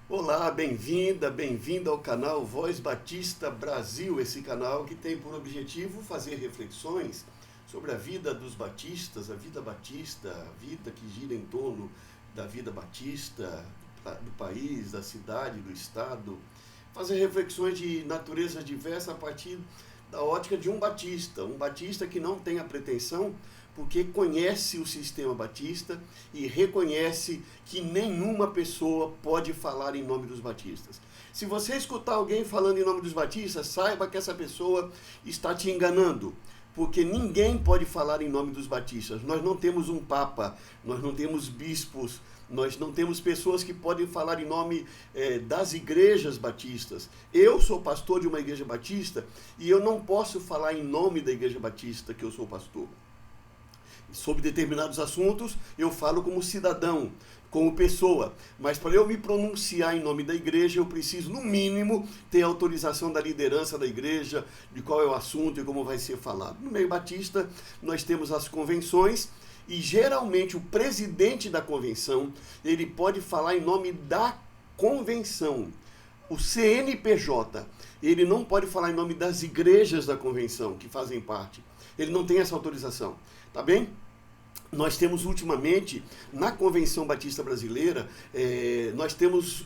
Olá, bem-vinda, bem-vindo ao canal Voz Batista Brasil, esse canal que tem por objetivo fazer reflexões sobre a vida dos batistas, a vida batista, a vida que gira em torno da vida batista, do país, da cidade, do estado, fazer reflexões de natureza diversa a partir da ótica de um batista que não tem a pretensão porque conhece o sistema batista e reconhece que nenhuma pessoa pode falar em nome dos batistas. Se você escutar alguém falando em nome dos batistas, saiba que essa pessoa está te enganando, porque ninguém pode falar em nome dos batistas. Nós não temos um papa, nós não temos bispos, nós não temos pessoas que podem falar em nome das igrejas batistas. Eu sou pastor de uma igreja batista e eu não posso falar em nome da igreja batista que eu sou pastor. Sobre determinados assuntos, eu falo como cidadão, como pessoa. Mas para eu me pronunciar em nome da igreja, eu preciso, no mínimo, ter autorização da liderança da igreja, de qual é o assunto e como vai ser falado. No meio batista, nós temos as convenções e, geralmente, o presidente da convenção, ele pode falar em nome da convenção. O CNPJ, ele não pode falar em nome das igrejas da convenção, que fazem parte. Ele não tem essa autorização, tá bem? Nós temos ultimamente, na Convenção Batista Brasileira, nós temos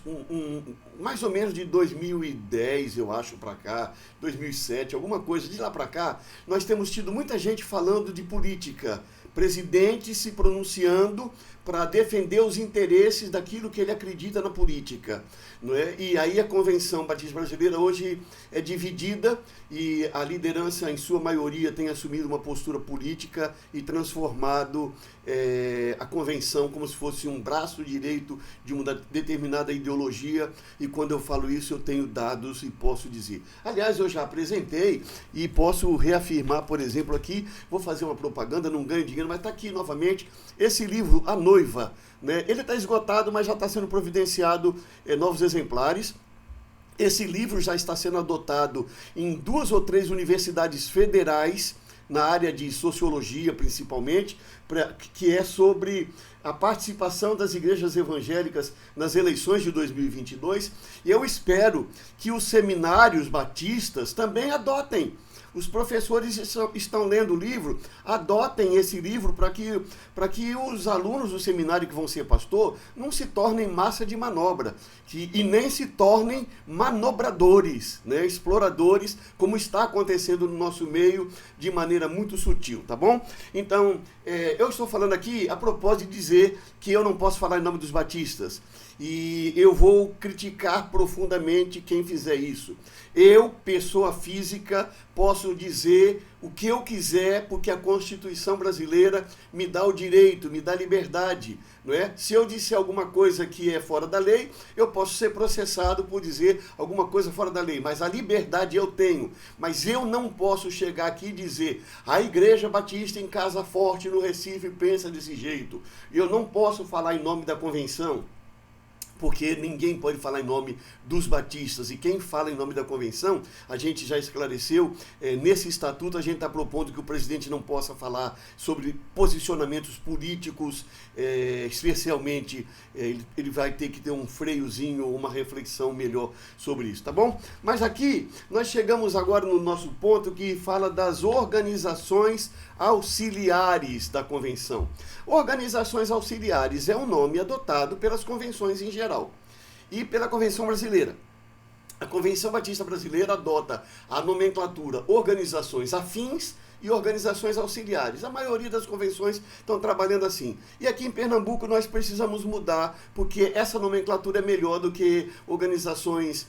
mais ou menos de 2010, eu acho, para cá, 2007, alguma coisa, de lá para cá, nós temos tido muita gente falando de política, presidente se pronunciando para defender os interesses daquilo que ele acredita na política. Não é? E aí a Convenção Batista Brasileira hoje é dividida e a liderança, em sua maioria, tem assumido uma postura política e transformado a convenção como se fosse um braço direito de uma determinada ideologia, e quando eu falo isso eu tenho dados e posso dizer. Aliás, eu já apresentei e posso reafirmar, por exemplo, aqui, vou fazer uma propaganda, não ganho dinheiro, mas está aqui novamente, esse livro, A Noiva, né? Ele está esgotado, mas já está sendo providenciado novos exemplares. Esse livro já está sendo adotado em 2 ou 3 universidades federais, na área de sociologia principalmente, que é sobre a participação das igrejas evangélicas nas eleições de 2022, e eu espero que os seminários batistas também adotem. Os professores estão lendo o livro, adotem esse livro para que os alunos do seminário que vão ser pastor não se tornem massa de manobra e nem se tornem manobradores, né, exploradores, como está acontecendo no nosso meio de maneira muito sutil, tá bom? Então, eu estou falando aqui a propósito de dizer que eu não posso falar em nome dos batistas. E eu vou criticar profundamente quem fizer isso. Eu, pessoa física, posso dizer o que eu quiser, porque a Constituição brasileira me dá o direito, me dá liberdade, não é? Se eu disser alguma coisa que é fora da lei, eu posso ser processado por dizer alguma coisa fora da lei, mas a liberdade eu tenho. Mas eu não posso chegar aqui e dizer, a Igreja Batista em Casa Forte, no Recife, pensa desse jeito. Eu não posso falar em nome da convenção, porque ninguém pode falar em nome dos batistas, e quem fala em nome da convenção, a gente já esclareceu, nesse estatuto a gente está propondo que o presidente não possa falar sobre posicionamentos políticos, especialmente, ele vai ter que ter um freiozinho, uma reflexão melhor sobre isso, tá bom? Mas aqui, nós chegamos agora no nosso ponto que fala das organizações auxiliares da convenção. Organizações auxiliares é um nome adotado pelas convenções em geral e pela Convenção Brasileira. A Convenção Batista Brasileira adota a nomenclatura organizações afins e organizações auxiliares. A maioria das convenções estão trabalhando assim. E aqui em Pernambuco nós precisamos mudar, porque essa nomenclatura é melhor do que organizações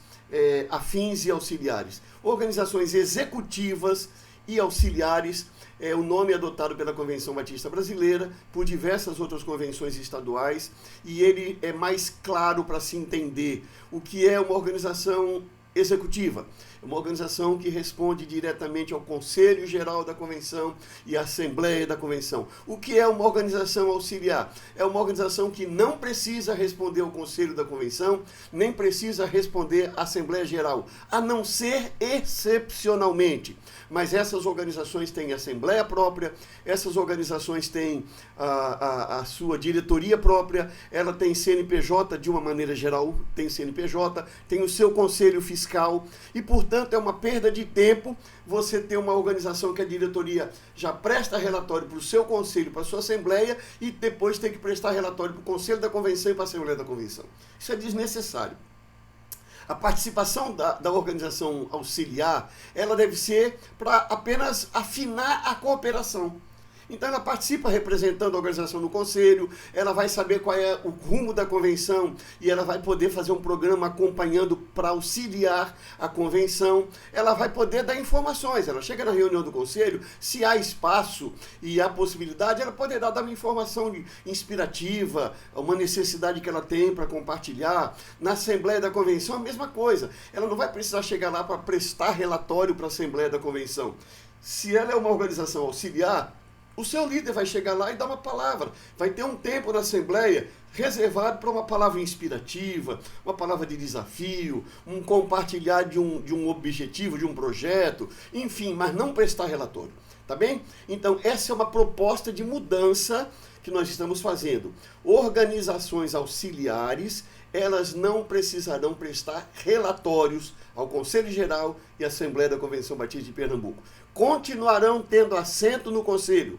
afins e auxiliares. Organizações executivas e auxiliares é o nome adotado pela Convenção Batista Brasileira, por diversas outras convenções estaduais, e ele é mais claro para se entender o que é uma organização executiva. É uma organização que responde diretamente ao Conselho Geral da Convenção e à Assembleia da Convenção. O que é uma organização auxiliar? É uma organização que não precisa responder ao Conselho da Convenção, nem precisa responder à Assembleia Geral, a não ser excepcionalmente. Mas essas organizações têm assembleia própria, essas organizações têm a sua diretoria própria, ela tem CNPJ de uma maneira geral, tem CNPJ, tem o seu conselho fiscal e, portanto, é uma perda de tempo você ter uma organização que a diretoria já presta relatório para o seu conselho, para a sua assembleia e depois tem que prestar relatório para o Conselho da Convenção e para a Assembleia da Convenção. Isso é desnecessário. A participação da organização auxiliar, ela deve ser para apenas afinar a cooperação. Então ela participa representando a organização no conselho, ela vai saber qual é o rumo da convenção e ela vai poder fazer um programa acompanhando para auxiliar a convenção. Ela vai poder dar informações, ela chega na reunião do conselho, se há espaço e há possibilidade, ela poderá dar uma informação inspirativa, uma necessidade que ela tem para compartilhar. Na Assembleia da Convenção a mesma coisa, ela não vai precisar chegar lá para prestar relatório para a Assembleia da Convenção. Se ela é uma organização auxiliar, o seu líder vai chegar lá e dar uma palavra. Vai ter um tempo na Assembleia reservado para uma palavra inspirativa, uma palavra de desafio, um compartilhar de um objetivo, de um projeto, enfim, mas não prestar relatório. Tá bem? Então, essa é uma proposta de mudança que nós estamos fazendo. Organizações auxiliares, elas não precisarão prestar relatórios ao Conselho Geral e à Assembleia da Convenção Batista de Pernambuco. Continuarão tendo assento no Conselho.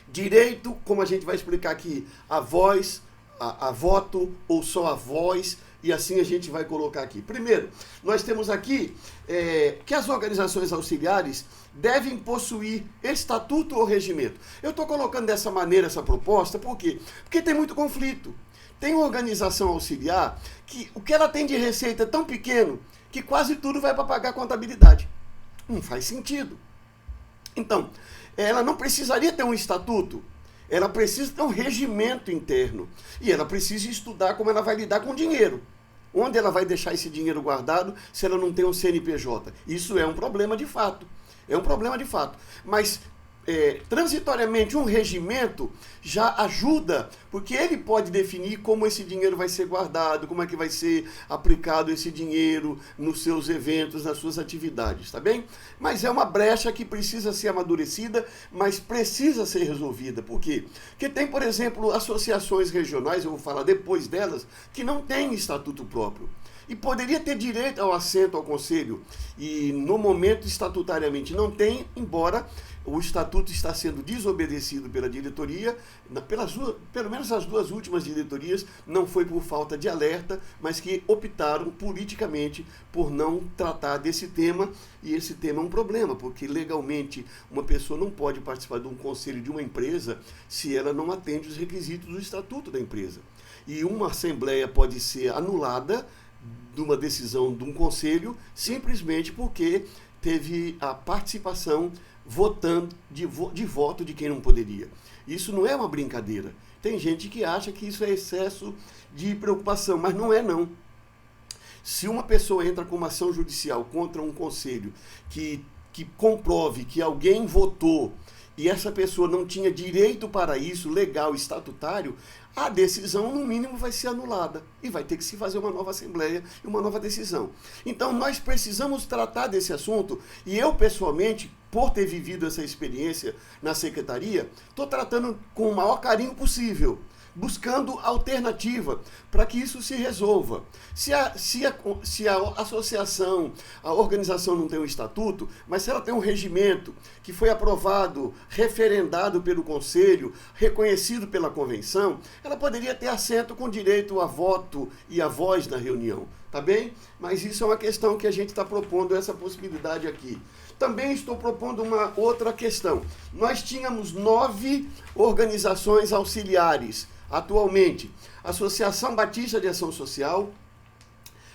Direito, como a gente vai explicar aqui, a voz, a voto ou só a voz, e assim a gente vai colocar aqui. Primeiro, nós temos aqui que as organizações auxiliares devem possuir estatuto ou regimento. Eu estou colocando dessa maneira essa proposta, por quê? Porque tem muito conflito. Tem uma organização auxiliar que o que ela tem de receita é tão pequeno que quase tudo vai para pagar a contabilidade. Não faz sentido. Então, ela não precisaria ter um estatuto, ela precisa ter um regimento interno. E ela precisa estudar como ela vai lidar com o dinheiro. Onde ela vai deixar esse dinheiro guardado se ela não tem um CNPJ? Isso é um problema de fato. É um problema de fato. Mas, transitoriamente, um regimento já ajuda, porque ele pode definir como esse dinheiro vai ser guardado, como é que vai ser aplicado esse dinheiro nos seus eventos, nas suas atividades, tá bem? Mas é uma brecha que precisa ser amadurecida, mas precisa ser resolvida. Por quê? Porque tem, por exemplo, associações regionais, eu vou falar depois delas, que não têm estatuto próprio. E poderia ter direito ao assento ao conselho, e no momento estatutariamente não tem, embora o estatuto está sendo desobedecido pela diretoria, pelo menos as duas últimas diretorias, não foi por falta de alerta, mas que optaram politicamente por não tratar desse tema, e esse tema é um problema, porque legalmente uma pessoa não pode participar de um conselho de uma empresa se ela não atende os requisitos do estatuto da empresa. E uma assembleia pode ser anulada de uma decisão de um conselho simplesmente porque teve a participação votando de voto de quem não poderia. Isso não é uma brincadeira. Tem gente que acha que isso é excesso de preocupação, mas não é não. Se uma pessoa entra com uma ação judicial contra um conselho que comprove que alguém votou e essa pessoa não tinha direito para isso, legal, estatutário, a decisão, no mínimo, vai ser anulada e vai ter que se fazer uma nova assembleia e uma nova decisão. Então, nós precisamos tratar desse assunto e eu, pessoalmente, por ter vivido essa experiência na secretaria, estou tratando com o maior carinho possível, buscando alternativa para que isso se resolva. Se a associação, a organização não tem um estatuto, mas se ela tem um regimento que foi aprovado, referendado pelo Conselho, reconhecido pela Convenção, ela poderia ter assento com direito a voto e a voz na reunião, tá bem? Mas isso é uma questão que a gente está propondo, essa possibilidade aqui. Também estou propondo uma outra questão. Nós tínhamos 9 organizações auxiliares atualmente: Associação Batista de Ação Social,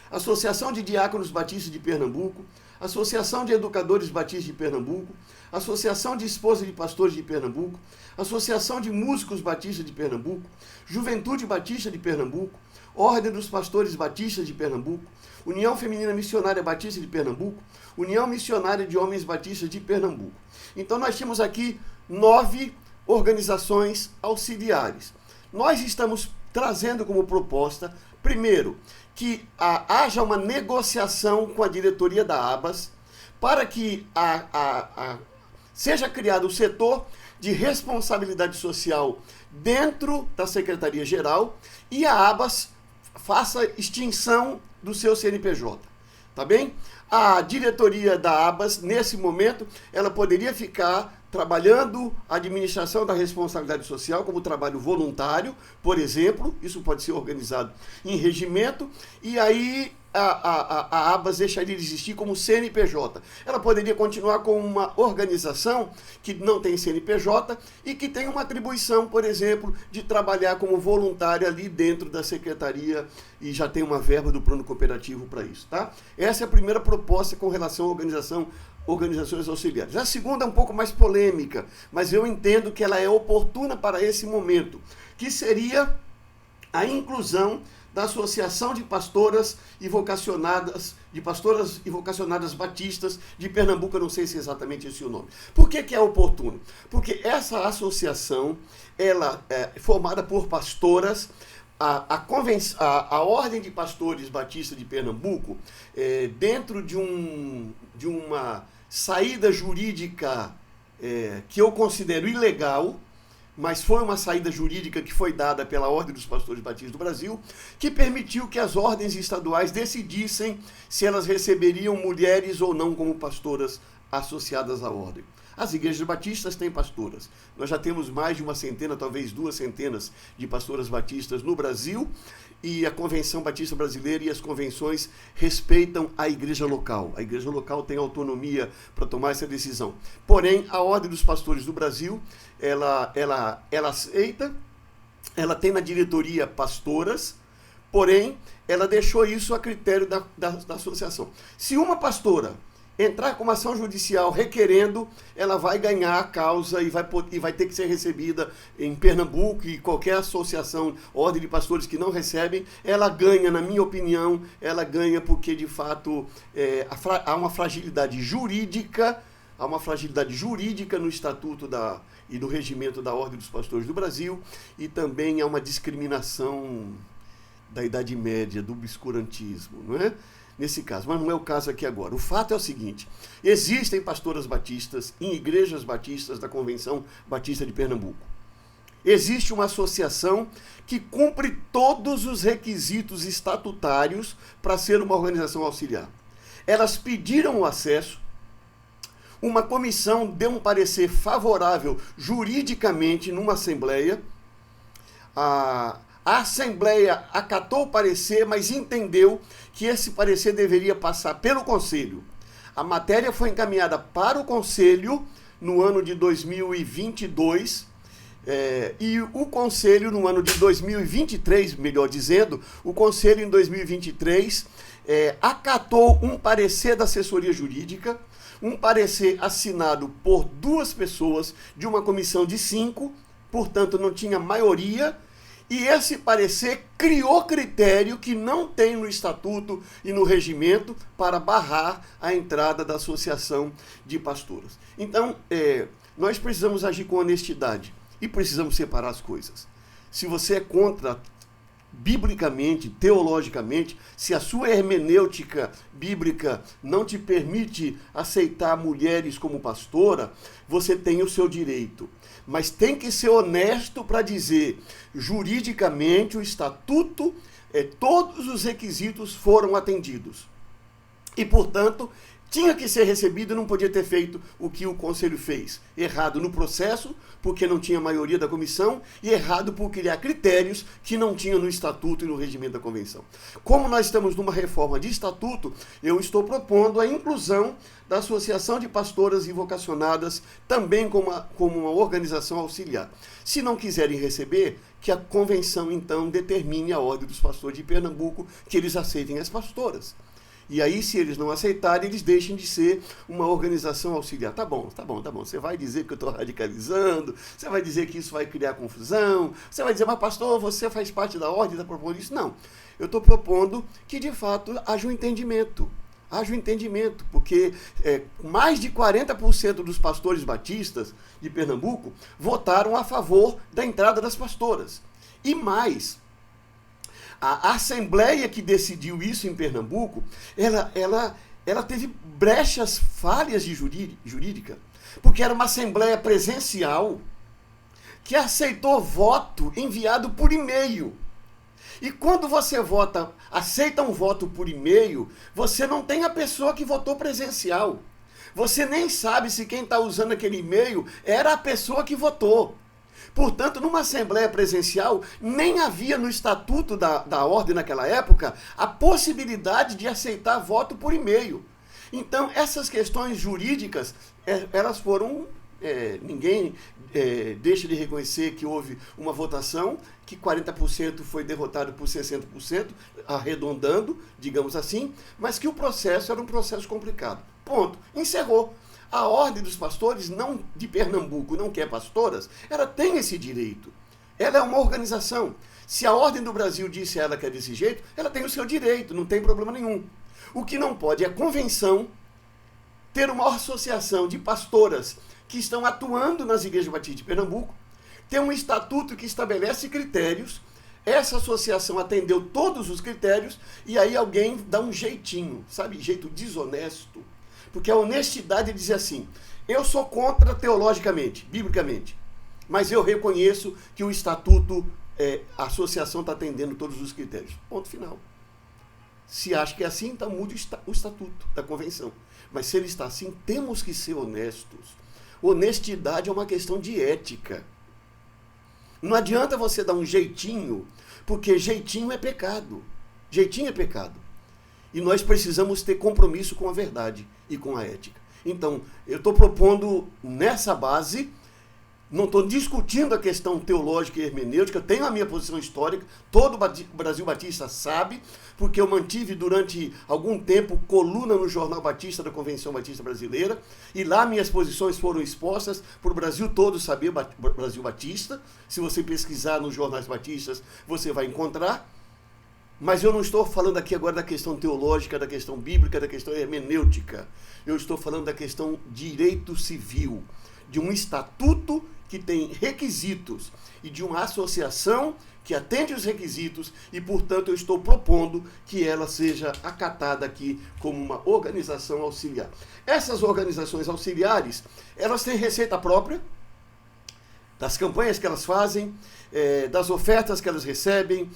Associação de Diáconos Batistas de Pernambuco, Associação de Educadores Batistas de Pernambuco, Associação de Esposas de Pastores de Pernambuco, Associação de Músicos Batistas de Pernambuco, Juventude Batista de Pernambuco, Ordem dos Pastores Batistas de Pernambuco, União Feminina Missionária Batista de Pernambuco, União Missionária de Homens Batistas de Pernambuco. Então nós temos aqui 9 organizações auxiliares. Nós estamos trazendo como proposta, primeiro, que haja uma negociação com a diretoria da ABAS para que seja criado o setor de responsabilidade social dentro da Secretaria-Geral e a ABAS faça extinção do seu CNPJ, tá bem? A diretoria da ABAS, nesse momento, ela poderia ficar trabalhando a administração da responsabilidade social como trabalho voluntário, por exemplo, isso pode ser organizado em regimento, e aí a ABAS deixaria de existir como CNPJ. Ela poderia continuar como uma organização que não tem CNPJ e que tem uma atribuição, por exemplo, de trabalhar como voluntária ali dentro da secretaria e já tem uma verba do plano cooperativo para isso, tá? Essa é a primeira proposta com relação à organizações auxiliares. A segunda é um pouco mais polêmica, mas eu entendo que ela é oportuna para esse momento, que seria a inclusão da Associação de Pastoras e Vocacionadas, Batistas de Pernambuco, eu não sei se é exatamente esse o nome. Por que é oportuno? Porque essa associação, ela é formada por pastoras, a Ordem de Pastores Batistas de Pernambuco, dentro de uma saída jurídica que eu considero ilegal, mas foi uma saída jurídica que foi dada pela Ordem dos Pastores Batistas do Brasil, que permitiu que as ordens estaduais decidissem se elas receberiam mulheres ou não como pastoras associadas à ordem. As igrejas batistas têm pastoras. Nós já temos mais de 100, talvez 200 de pastoras batistas no Brasil, e a Convenção Batista Brasileira e as convenções respeitam a igreja local. A igreja local tem autonomia para tomar essa decisão. Porém, a Ordem dos Pastores do Brasil, ela aceita, ela tem na diretoria pastoras, porém, ela deixou isso a critério da associação. Se uma pastora entrar com uma ação judicial requerendo, ela vai ganhar a causa e vai ter que ser recebida em Pernambuco, e qualquer associação, ordem de pastores que não recebem, ela ganha, na minha opinião, ela ganha porque, de fato, há uma fragilidade jurídica, no Estatuto e no regimento da Ordem dos Pastores do Brasil, e também há uma discriminação da Idade Média, do obscurantismo, não é? Nesse caso, mas não é o caso aqui agora. O fato é o seguinte: existem pastoras batistas em igrejas batistas da Convenção Batista de Pernambuco. Existe uma associação que cumpre todos os requisitos estatutários para ser uma organização auxiliar. Elas pediram o acesso, uma comissão deu um parecer favorável juridicamente numa assembleia, a Assembleia acatou o parecer, mas entendeu que esse parecer deveria passar pelo Conselho. A matéria foi encaminhada para o Conselho no ano de 2022, e o Conselho no ano de 2023, melhor dizendo, o Conselho em 2023 acatou um parecer da assessoria jurídica, um parecer assinado por 2 pessoas de uma comissão de 5, portanto não tinha maioria. E esse parecer criou critério que não tem no Estatuto e no regimento para barrar a entrada da Associação de Pastoras. Então, nós precisamos agir com honestidade e precisamos separar as coisas. Se você é contra, biblicamente, teologicamente, se a sua hermenêutica bíblica não te permite aceitar mulheres como pastora, você tem o seu direito. Mas tem que ser honesto para dizer, juridicamente, o estatuto, todos os requisitos foram atendidos. E, portanto, tinha que ser recebido e não podia ter feito o que o Conselho fez. Errado no processo, porque não tinha maioria da comissão, e errado por criar critérios que não tinha no Estatuto e no regimento da Convenção. Como nós estamos numa reforma de Estatuto, eu estou propondo a inclusão da Associação de Pastoras e Vocacionadas também como uma organização auxiliar. Se não quiserem receber, que a Convenção, então, determine a Ordem dos Pastores de Pernambuco que eles aceitem as pastoras. E aí, se eles não aceitarem, eles deixem de ser uma organização auxiliar. Tá bom. Você vai dizer que eu estou radicalizando, você vai dizer que isso vai criar confusão, você vai dizer, mas pastor, você faz parte da ordem, está propondo isso? Não. Eu estou propondo que, de fato, haja um entendimento. Haja um entendimento, porque mais de 40% dos pastores batistas de Pernambuco votaram a favor da entrada das pastoras. E mais, a Assembleia que decidiu isso em Pernambuco, ela teve brechas, falhas de jurídica, porque era uma Assembleia presencial que aceitou voto enviado por e-mail. E quando você aceita um voto por e-mail, você não tem a pessoa que votou presencial. Você nem sabe se quem está usando aquele e-mail era a pessoa que votou. Portanto, numa assembleia presencial, nem havia no estatuto da ordem naquela época a possibilidade de aceitar voto por e-mail. Então, essas questões jurídicas, elas foram... ninguém deixa de reconhecer que houve uma votação, que 40% foi derrotado por 60%, arredondando, digamos assim, mas que o processo era um processo complicado. Ponto. Encerrou. A Ordem dos Pastores de Pernambuco não quer pastoras, ela tem esse direito. Ela é uma organização. Se a Ordem do Brasil disse a ela que é desse jeito, ela tem o seu direito, não tem problema nenhum. O que não pode é a convenção ter uma associação de pastoras que estão atuando nas igrejas batistas de Pernambuco, ter um estatuto que estabelece critérios, essa associação atendeu todos os critérios, e aí alguém dá um jeitinho, sabe, jeito desonesto. Porque a honestidade é dizer assim, eu sou contra teologicamente, biblicamente, mas eu reconheço que o estatuto, a associação está atendendo todos os critérios. Ponto final. Se acha que é assim, então mude o estatuto da convenção. Mas se ele está assim, temos que ser honestos. Honestidade é uma questão de ética. Não adianta você dar um jeitinho, porque jeitinho é pecado. Jeitinho é pecado. E nós precisamos ter compromisso com a verdade e com a ética. Então, eu estou propondo nessa base, não estou discutindo a questão teológica e hermenêutica, eu tenho a minha posição histórica, todo o Brasil Batista sabe, porque eu mantive durante algum tempo coluna no Jornal Batista da Convenção Batista Brasileira, e lá minhas posições foram expostas para o Brasil todo saber, Brasil Batista. Se você pesquisar nos jornais batistas, você vai encontrar. Mas eu não estou falando aqui agora da questão teológica, da questão bíblica, da questão hermenêutica. Eu estou falando da questão direito civil, de um estatuto que tem requisitos e de uma associação que atende os requisitos e, portanto, eu estou propondo que ela seja acatada aqui como uma organização auxiliar. Essas organizações auxiliares, elas têm receita própria, das campanhas que elas fazem, das ofertas que elas recebem,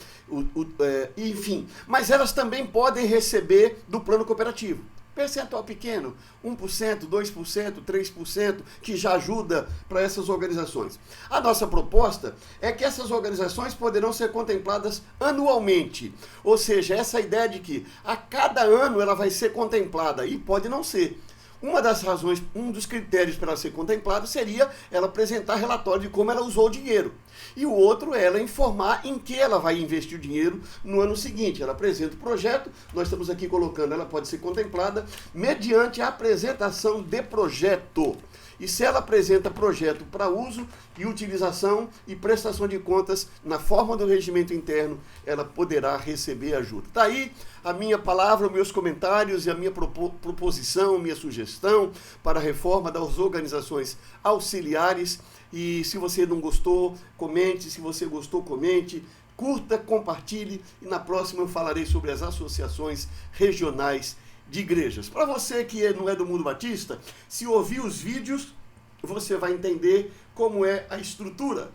enfim. Mas elas também podem receber do plano cooperativo. Percentual pequeno, 1%, 2%, 3%, que já ajuda para essas organizações. A nossa proposta é que essas organizações poderão ser contempladas anualmente. Ou seja, essa ideia de que a cada ano ela vai ser contemplada, e pode não ser. Uma das razões, um dos critérios para ela ser contemplada seria ela apresentar relatório de como ela usou o dinheiro. E o outro é ela informar em que ela vai investir o dinheiro no ano seguinte. Ela apresenta o projeto, nós estamos aqui colocando, ela pode ser contemplada mediante a apresentação de projeto. E se ela apresenta projeto para uso e utilização e prestação de contas na forma do regimento interno, ela poderá receber ajuda. Está aí a minha palavra, os meus comentários e a minha proposição, minha sugestão para a reforma das organizações auxiliares. E se você não gostou, comente. Se você gostou, comente. Curta, compartilhe. E na próxima eu falarei sobre as associações regionais de igrejas. Para você que não é do mundo batista, se ouvir os vídeos, você vai entender como é a estrutura.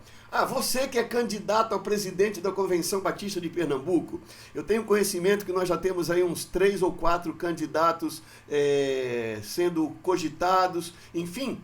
Você que é candidato a presidente da Convenção Batista de Pernambuco, eu tenho conhecimento que nós já temos aí uns 3 ou 4 candidatos sendo cogitados, enfim.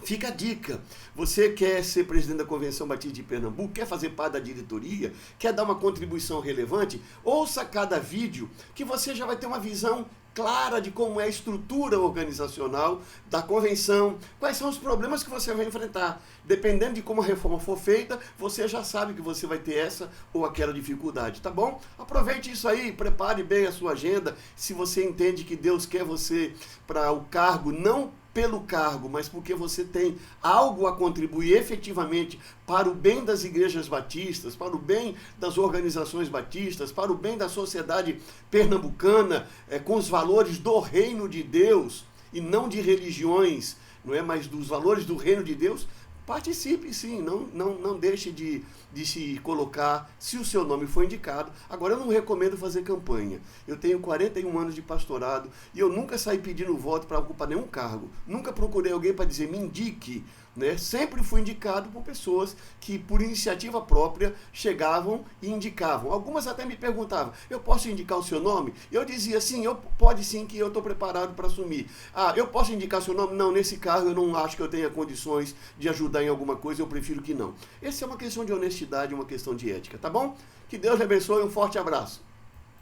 Fica a dica, você quer ser presidente da Convenção Batista de Pernambuco, quer fazer parte da diretoria, quer dar uma contribuição relevante, ouça cada vídeo que você já vai ter uma visão clara de como é a estrutura organizacional da convenção, quais são os problemas que você vai enfrentar. Dependendo de como a reforma for feita, você já sabe que você vai ter essa ou aquela dificuldade, tá bom? Aproveite isso aí, prepare bem a sua agenda, se você entende que Deus quer você para o cargo, não pelo cargo, mas porque você tem algo a contribuir efetivamente para o bem das igrejas batistas, para o bem das organizações batistas, para o bem da sociedade pernambucana, com os valores do reino de Deus e não de religiões, não é, mas dos valores do reino de Deus. Participe sim, não deixe de se colocar, se o seu nome for indicado. Agora, eu não recomendo fazer campanha. Eu tenho 41 anos de pastorado e eu nunca saí pedindo voto para ocupar nenhum cargo. Nunca procurei alguém para dizer, me indique. Né? Sempre fui indicado por pessoas que, por iniciativa própria, chegavam e indicavam. Algumas até me perguntavam, eu posso indicar o seu nome? Eu dizia, sim, pode sim, que eu estou preparado para assumir. Ah, eu posso indicar seu nome? Não, nesse cargo eu não acho que eu tenha condições de ajudar em alguma coisa, eu prefiro que não. Essa é uma questão de honestidade, uma questão de ética, tá bom? Que Deus lhe abençoe, um forte abraço.